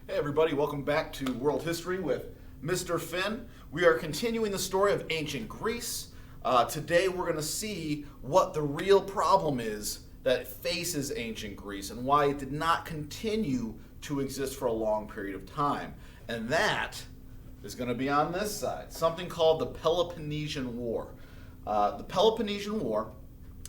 Hey everybody, welcome back to World History with Mr. Finn. We are continuing the story of ancient Greece. Today we're going to see what the real problem is that faces ancient Greece and why it did not continue to exist for a long period of time. And that is going to be on this side, something called the Peloponnesian War. The Peloponnesian War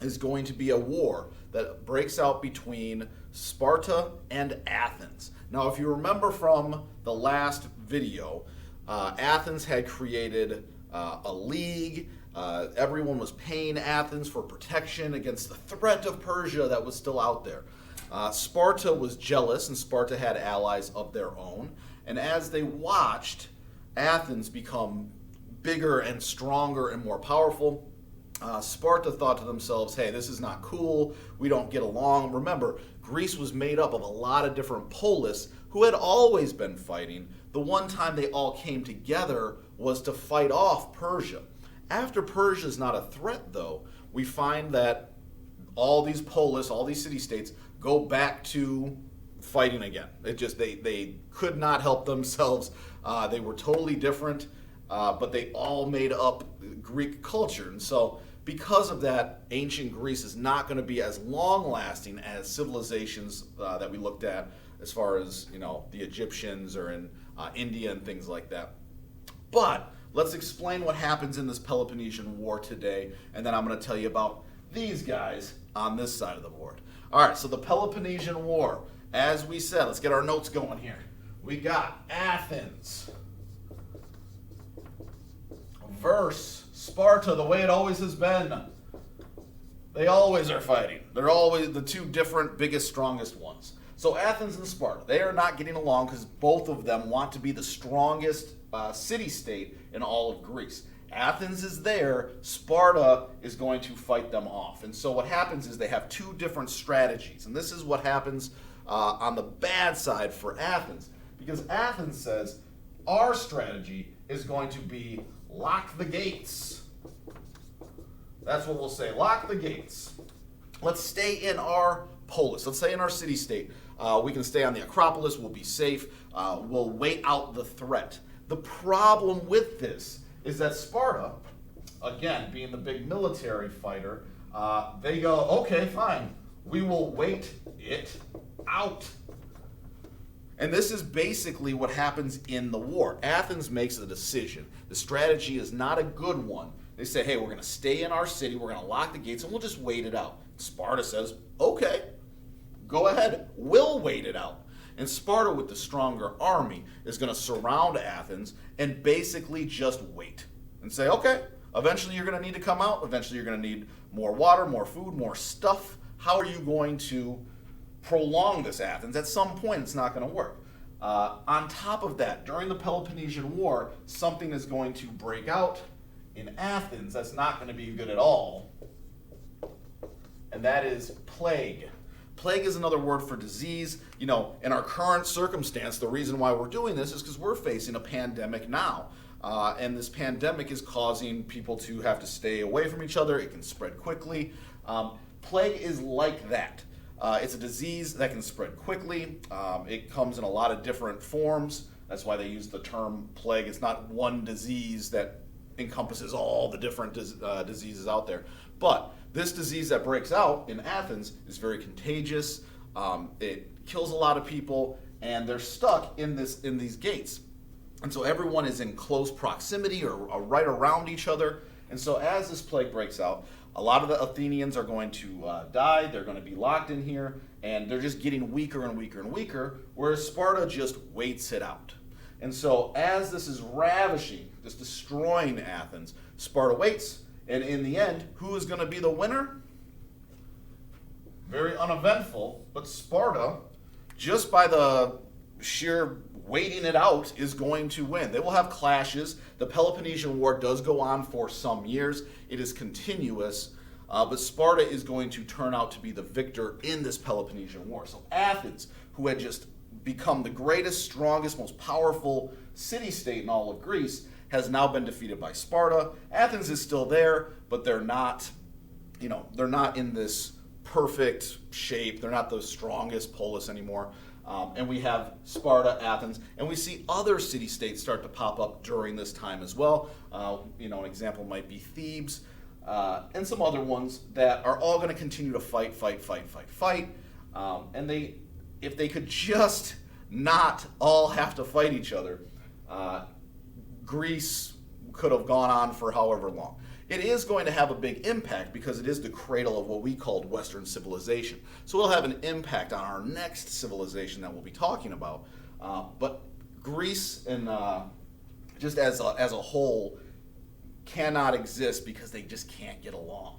is going to be a war that breaks out between Sparta and Athens. Now, if you remember from the last video, Athens had created a league. Everyone was paying Athens for protection against the threat of Persia that was still out there. Sparta was jealous, and Sparta had allies of their own. And as they watched Athens become bigger and stronger and more powerful, Sparta thought to themselves, hey, this is not cool, we don't get along. Remember, Greece was made up of a lot of different polis who had always been fighting. The one time they all came together was to fight off Persia. After Persia is not a threat, though, we find that all these polis, all these city-states, go back to fighting again. They could not help themselves. They were totally different, but they all made up Greek culture. And so because of that, ancient Greece is not going to be as long-lasting as civilizations that we looked at as far as, the Egyptians or in India and things like that. But let's explain what happens in this Peloponnesian War today, and then I'm going to tell you about these guys on this side of the board. All right, so the Peloponnesian War, as we said, let's get our notes going here. We got Athens versus Sparta, the way it always has been. They always are fighting. They're always the two different, biggest, strongest ones. So Athens and Sparta, they are not getting along because both of them want to be the strongest city-state in all of Greece. Athens is there, Sparta is going to fight them off. And so what happens is they have two different strategies. And this is what happens on the bad side for Athens. Because Athens says, our strategy is going to be lock the gates. That's what we'll say, lock the gates. Let's stay in our polis, let's stay in our city-state. We can stay on the Acropolis, we'll be safe, we'll wait out the threat. The problem with this is that Sparta, again, being the big military fighter, they go, okay, fine, we will wait it out. And this is basically what happens in the war. Athens makes a decision. The strategy is not a good one. They say, hey, we're going to stay in our city, we're going to lock the gates, and we'll just wait it out. Sparta says, okay, go ahead, we'll wait it out. And Sparta, with the stronger army, is going to surround Athens and basically just wait and say, okay, eventually you're going to need to come out. Eventually you're going to need more water, more food, more stuff. How are you going to prolong this, Athens? At some point, it's not going to work. On top of that, during the Peloponnesian War, something is going to break out in Athens that's not going to be good at all, and that is plague. Plague is another word for disease. In our current circumstance, the reason why we're doing this is because we're facing a pandemic now. And this pandemic is causing people to have to stay away from each other. It can spread quickly. Plague is like that. It's a disease that can spread quickly. It comes in a lot of different forms. That's why they use the term plague. It's not one disease that encompasses all the different diseases out there. But this disease that breaks out in Athens is very contagious. It kills a lot of people, and they're stuck in these gates. And so everyone is in close proximity or right around each other. And so as this plague breaks out, a lot of the Athenians are going to die. They're going to be locked in here, and they're just getting weaker and weaker and weaker, whereas Sparta just waits it out. And so as this is ravishing, just destroying Athens, Sparta waits, and in the end, who is going to be the winner? Very uneventful, but Sparta, just by the sheer waiting it out, is going to win. They will have clashes. The Peloponnesian War does go on for some years. It is continuous, but Sparta is going to turn out to be the victor in this Peloponnesian War. So Athens, who had just become the greatest, strongest, most powerful city-state in all of Greece, has now been defeated by Sparta. Athens is still there, but they're not in this perfect shape. They're not the strongest polis anymore. And we have Sparta, Athens, and we see other city-states start to pop up during this time as well. An example might be Thebes, and some other ones that are all going to continue to fight. And if they could just not all have to fight each other, Greece could have gone on for however long. It is going to have a big impact because it is the cradle of what we called Western civilization. So it'll have an impact on our next civilization that we'll be talking about. But Greece and just as a whole cannot exist because they just can't get along.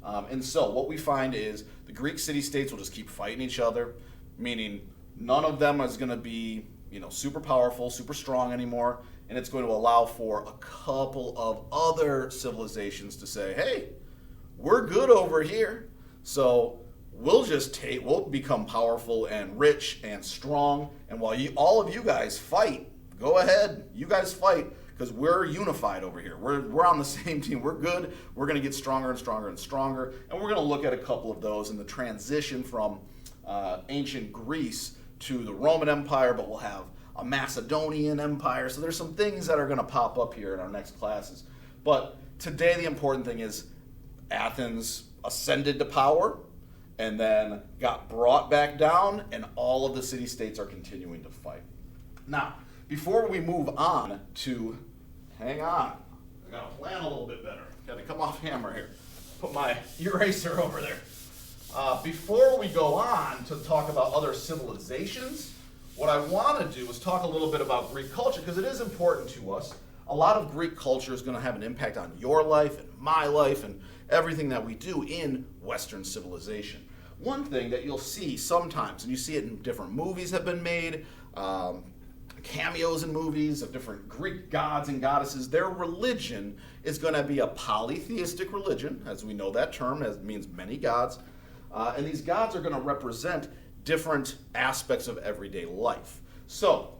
And so what we find is the Greek city-states will just keep fighting each other, meaning none of them is going to be super powerful, super strong anymore. And it's going to allow for a couple of other civilizations to say, hey, we're good over here. So we'll become powerful and rich and strong. And while all of you guys fight, go ahead, you guys fight, because we're unified over here. We're on the same team. We're good. We're going to get stronger and stronger and stronger. And we're going to look at a couple of those in the transition from ancient Greece to the Roman Empire, but we'll have a Macedonian empire. So there's some things that are going to pop up here in our next classes. But today the important thing is Athens ascended to power and then got brought back down, and all of the city-states are continuing to fight. Now, before we move on to, hang on, I got to plan a little bit better. Got to come off hammer here. Put my eraser over there. Before we go on to talk about other civilizations, what I want to do is talk a little bit about Greek culture, because it is important to us. A lot of Greek culture is going to have an impact on your life and my life and everything that we do in Western civilization. One thing that you'll see sometimes, and you see it in different movies have been made, cameos in movies of different Greek gods and goddesses, their religion is going to be a polytheistic religion, as we know that term, as it means many gods. And these gods are going to represent different aspects of everyday life. So,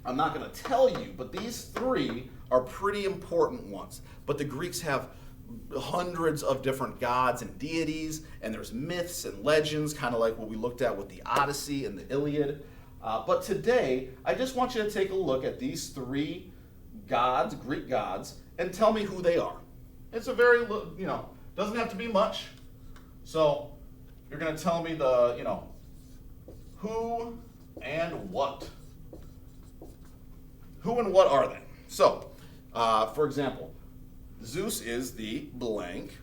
I'm not going to tell you, but these three are pretty important ones. But the Greeks have hundreds of different gods and deities, and there's myths and legends, kind of like what we looked at with the Odyssey and the Iliad. But today, I just want you to take a look at these three gods, Greek gods, and tell me who they are. It's a very, doesn't have to be much. So, you're going to tell me who and what. Who and what are they? So, for example, Zeus is the blank,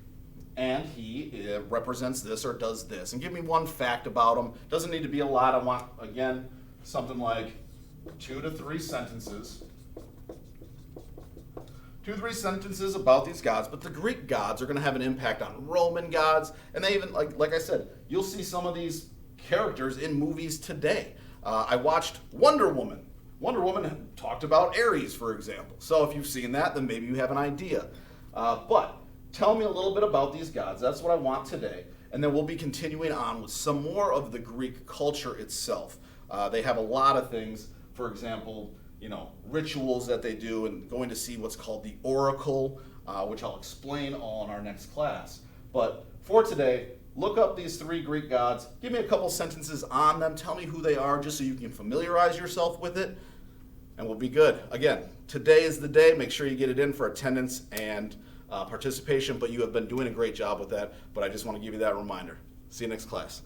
and he represents this or does this. And give me one fact about him. Doesn't need to be a lot. I want, again, something like 2 to 3 sentences. 2 to 3 sentences about these gods, but the Greek gods are going to have an impact on Roman gods, and they even, like I said, you'll see some of these characters in movies today. I watched Wonder Woman. Wonder Woman talked about Ares, for example. So if you've seen that, then maybe you have an idea. But tell me a little bit about these gods. That's what I want today. And then we'll be continuing on with some more of the Greek culture itself. They have a lot of things, for example, rituals that they do, and going to see what's called the oracle, which I'll explain all in our next class. But for today, look up these 3 Greek gods, give me a couple sentences on them, tell me who they are just so you can familiarize yourself with it, and we'll be good. Again, today is the day. Make sure you get it in for attendance and participation, but you have been doing a great job with that, but I just want to give you that reminder. See you next class.